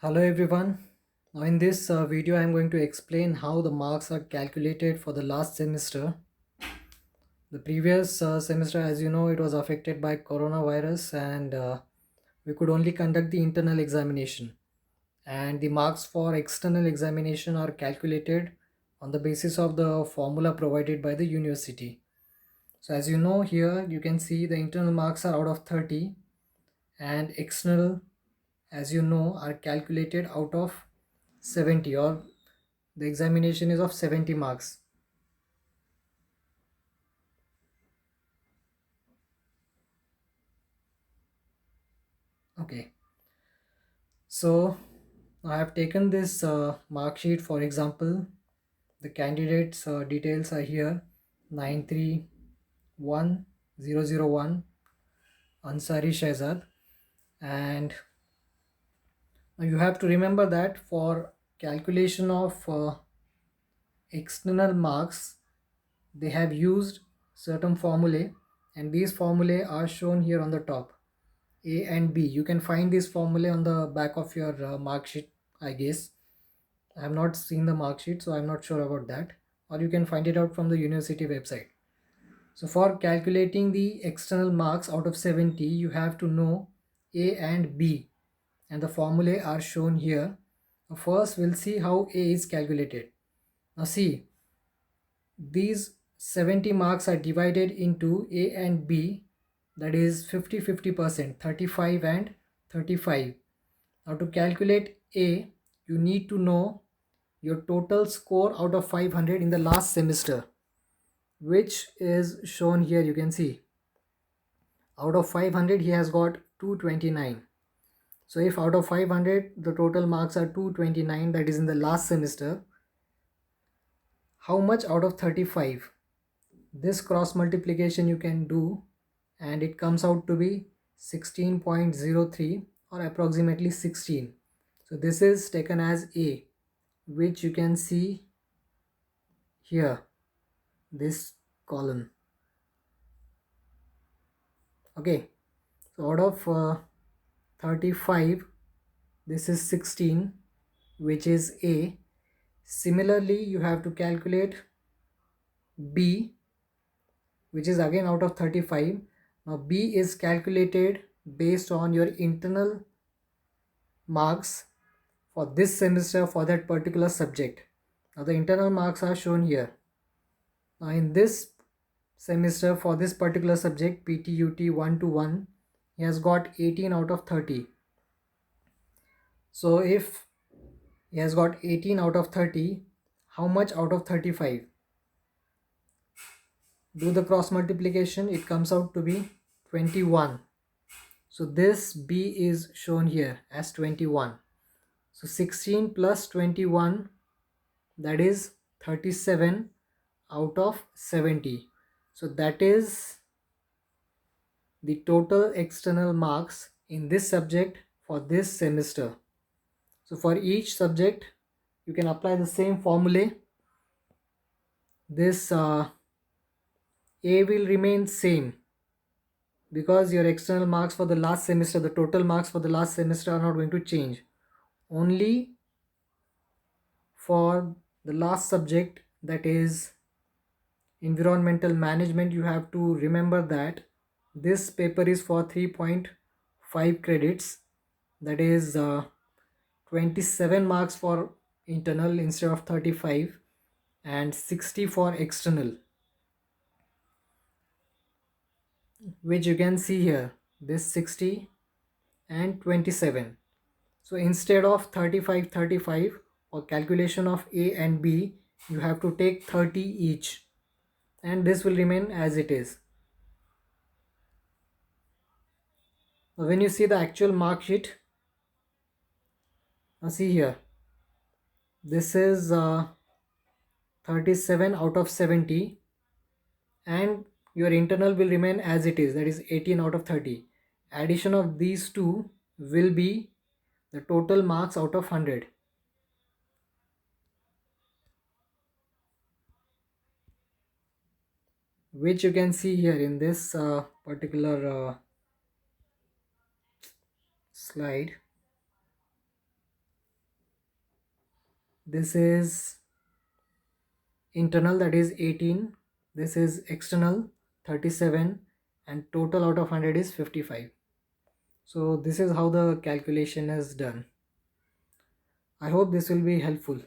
Hello everyone. Now in this video I am going to explain how the marks are calculated for the last semester. The previous semester, as you know, it was affected by coronavirus and we could only conduct the internal examination, and the marks for external examination are calculated on the basis of the formula provided by the university. So as you know, here you can see the internal marks are out of 30 and external, as you know, are calculated out of 70, or the examination is of 70 marks. Okay, so I have taken this mark sheet. For example, the candidates details are here: 931001 Ansari Shehzad. And now you have to remember that for calculation of external marks, they have used certain formulae, and these formulae are shown here on the top: A and B. You can find this formula on the back of your mark sheet, I guess. I have not seen the mark sheet, so I'm not sure about that. Or you can find it out from the university website. So for calculating the external marks out of 70, you have to know A and B, and the formulae are shown here. Now first, we'll see how A is calculated. Now see, these 70 marks are divided into A and B, that is 50-50%, 35 and 35. Now to calculate A, you need to know your total score out of 500 in the last semester, which is shown here. You can see out of 500 he has got 229. So if out of 500 the total marks are 229, that is in the last semester, how much out of 35? This cross multiplication you can do, and it comes out to be 16.03, or approximately 16. So this is taken as A, which you can see here, this column. Okay, so out of 35, this is 16, which is A. Similarly, you have to calculate B, which is again out of 35. Now B is calculated based on your internal marks for this semester for that particular subject. Now the internal marks are shown here. Now in this semester for this particular subject, PTUT 121, he has got 18 out of 30. So if he has got 18 out of 30, how much out of 35? Do the cross multiplication, it comes out to be 21. So this B is shown here as 21. So 16 plus 21, that is 37 out of 70. So that is the total external marks in this subject for this semester. So for each subject you can apply the same formula. This A will remain same, because your external marks for the last semester, the total marks for the last semester, are not going to change. Only for the last subject, that is environmental management, you have to remember that this paper is for 3.5 credits, that is 27 marks for internal instead of 35, and 60 for external, which you can see here, this 60 and 27. So instead of 35 for calculation of A and B, you have to take 30 each, and this will remain as it is. Now when you see the actual mark sheet, now see here, this is 37 out of 70, and your internal will remain as it is, that is 18 out of 30. Addition of these two will be the total marks out of 100. Which you can see here in this particular slide. this is internal, that is 18, this is external 37, and total out of 100 is 55. So this is how the calculation is done. I hope this will be helpful.